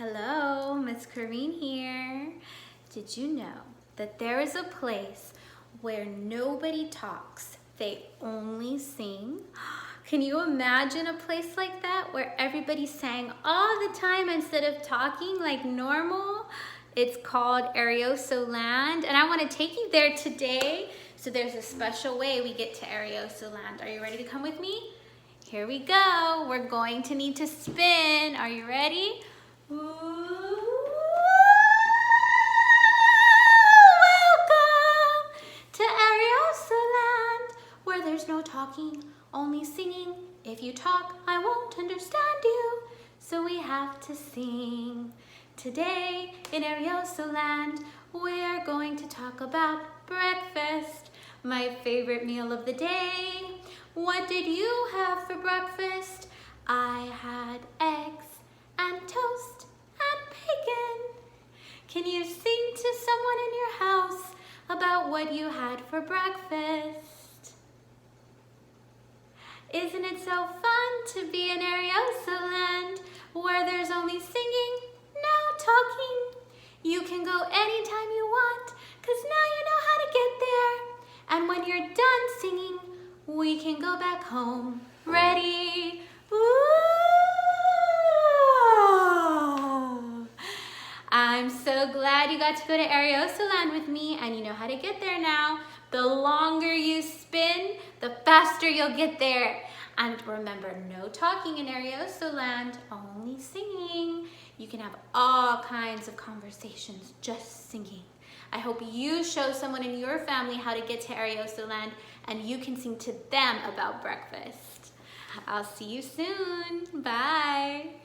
Hello, Miss Corrine here. Did you know that there is a place where nobody talks, they only sing? Can you imagine a place like that where everybody sang all the time instead of talking like normal? It's called Arioso Land, and I want to take you there today. So there's a special way we get to Arioso Land. Are you ready to come with me? Here we go. We're going to need to spin. Are you ready? Welcome to Arioso Land, where there's no talking, only singing. If you talk, I won't understand you, so we have to sing. Today in Arioso Land, we're going to talk about breakfast, my favorite meal of the day. What did you have for breakfast? I had eggs and toast and bacon. Can you sing to someone in your house about what you had for breakfast? Isn't it so fun to be in Arioso Land, where there's only singing, no talking? You can go anytime you want, 'cause now you know how to get there. And when you're done singing, we can go back home. Ready? I'm so glad you got to go to Arioso Land with me, and you know how to get there now. The longer you spin, the faster you'll get there. And remember, no talking in Arioso Land, only singing. You can have all kinds of conversations just singing. I hope you show someone in your family how to get to Arioso Land, and you can sing to them about breakfast. I'll see you soon. Bye.